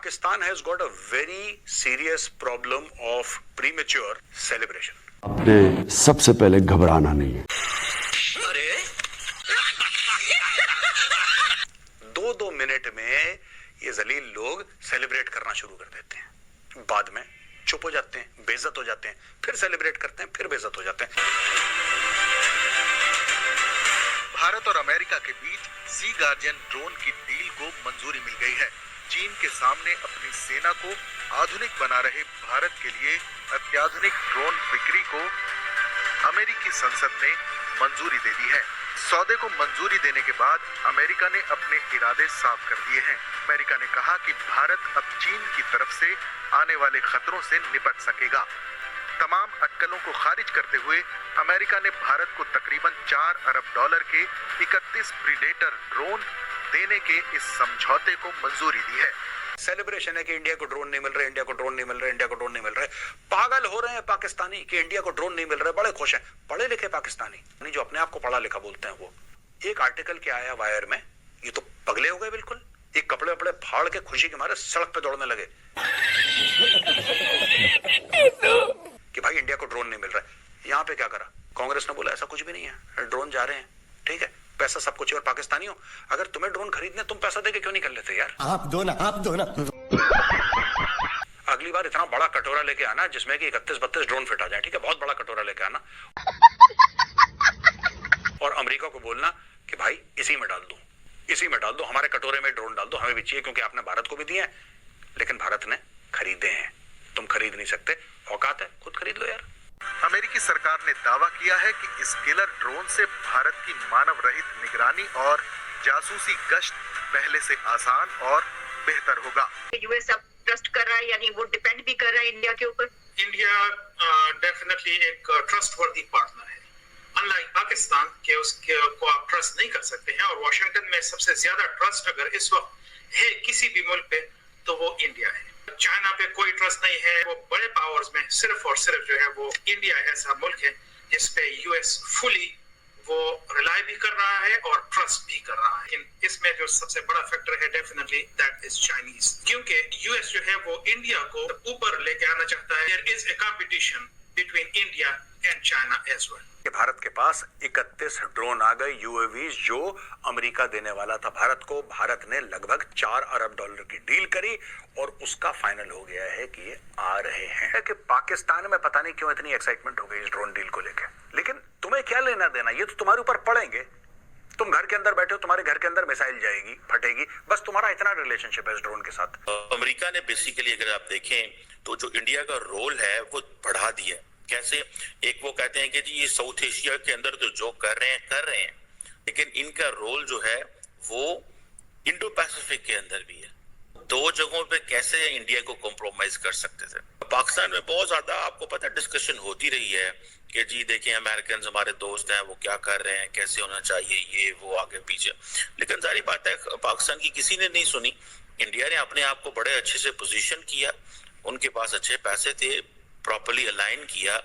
Pakistan has got a very serious problem of premature celebration. आपने सबसे पहले घबराना नहीं है। अरे 2-2 मिनट में ये जलील लोग सेलिब्रेट करना शुरू कर देते हैं, बाद में चुप हो जाते हैं, बेइज्जत हो जाते हैं, फिर सेलिब्रेट करते हैं, फिर बेइज्जत हो जाते हैं। भारत और अमेरिका के बीच सी गार्जियन ड्रोन की डील को मंजूरी मिल गई है। चीन के सामने अपनी सेना को आधुनिक बना रहे भारत के लिए अत्याधुनिक ड्रोन बिक्री को अमेरिकी संसद ने मंजूरी दे दी है। सौदे को मंजूरी देने के बाद अमेरिका ने अपने इरादे साफ कर दिए हैं। अमेरिका ने कहा कि भारत अब चीन की तरफ से आने वाले खतरों से निपट सकेगा। तमाम अटकलों को खारिज करते हुए अमेरिका ने भारत को तकरीबन $4 अरब के 31 प्रीडेटर ड्रोन देने के इस समझौते को मंजूरी दी है। सेलिब्रेशन है कि इंडिया को ड्रोन नहीं मिल रहे, इंडिया को ड्रोन नहीं मिल रहे, इंडिया को ड्रोन नहीं मिल रहे। पागल हो रहे हैं पाकिस्तानी कि इंडिया को ड्रोन नहीं मिल रहे, बड़े खुश हैं। पढ़े लिखे पाकिस्तानी जो अपने आप को पढ़ा लिखा बोलते हैं, वो एक आर्टिकल क्या आया वायर में, ये तो पगले हो गए बिल्कुल। एक कपड़े वपड़े फाड़ के खुशी के मारे सड़क पे दौड़ने लगे कि भाई इंडिया को ड्रोन नहीं मिल रहा है। यहाँ पे क्या करा कांग्रेस ने, बोला ऐसा कुछ भी नहीं है, ड्रोन जा रहे हैं, ठीक है, पैसा सब कुछ है। और पाकिस्तानी हो, अगर तुम्हें ड्रोन खरीदने तुम पैसा देके क्यों नहीं कर लेते यार? आप दो ना। अगली बार इतना बड़ा कटोरा लेके आना जिसमें कि 31-32 ड्रोन फिट आ जाए, ठीक है, बहुत बड़ा कटोरा लेके आना और अमेरिका को बोलना कि भाई इसी में डाल दो, हमारे कटोरे में ड्रोन डाल दो, हमें भी चाहिए, क्योंकि आपने भारत को भी दिए हैं, लेकिन भारत ने खरीदे हैं, तुम खरीद नहीं सकते, औकात है खुद खरीद लो यार। अमेरिकी सरकार ने दावा किया है कि इस किलर ड्रोन से भारत की मानव रहित निगरानी और जासूसी गश्त पहले से आसान और बेहतर होगा। यूएस अब ट्रस्ट कर रहा है, यानी वो डिपेंड भी कर रहा है इंडिया के ऊपर। इंडिया डेफिनेटली एक ट्रस्टवर्दी पार्टनर है, अनलाइक पाकिस्तान के उसके को आप ट्रस्ट नहीं कर सकते हैं। और वॉशिंगटन में सबसे ज्यादा ट्रस्ट अगर इस वक्त है किसी भी मुल्क पे तो वो इंडिया है। चाइना पे कोई ट्रस्ट नहीं है, वो बड़े पावर्स में सिर्फ और सिर्फ जो है वो इंडिया ऐसा मुल्क है जिसपे यूएस फुली वो रिलाई भी कर रहा है और ट्रस्ट भी कर रहा है। लेकिन इसमें जो सबसे बड़ा फैक्टर है डेफिनेटली दैट इज चाइनीज, क्योंकि यूएस जो है वो इंडिया को ऊपर लेके आना चाहता है। There is a competition between India and China as well. Bharat के पास 31 ड्रोन आ गए यूएवी जो अमेरिका देने वाला था भारत को। भारत ने लगभग $4 अरब की डील करी और उसका फाइनल हो गया है कि ये आ रहे हैं। कि पाकिस्तान में पता नहीं क्यों इतनी एक्साइटमेंट हो गई इस ड्रोन डील को लेकर, लेकिन तुम्हें क्या लेना देना, ये तो तुम्हारे ऊपर पड़ेंगे। तुम घर के अंदर बैठे हो, तुम्हारे घर के अंदर मिसाइल जाएगी, फटेगी, बस तुम्हारा इतना रिलेशनशिप है इस ड्रोन के साथ। अमेरिका ने बेसिकली अगर आप देखें तो जो इंडिया का रोल है वो बढ़ा दिया। कैसे? एक वो कहते हैं कि जी ये साउथ एशिया के अंदर तो जो कर रहे हैं, लेकिन इनका रोल जो है वो इंडो पैसिफिक के अंदर भी है। दो जगहों पे कैसे इंडिया को कॉम्प्रोमाइज कर सकते थे। पाकिस्तान में बहुत ज्यादा आपको पता डिस्कशन होती रही है कि जी देखें अमेरिकन हमारे दोस्त हैं, वो क्या कर रहे हैं, कैसे होना चाहिए, ये वो आगे पीछे। लेकिन सारी बात है पाकिस्तान की किसी ने नहीं सुनी। इंडिया ने अपने आप को बड़े अच्छे से पोजीशन किया, उनके पास अच्छे पैसे थे, प्रॉपर्ली अलाइन किया।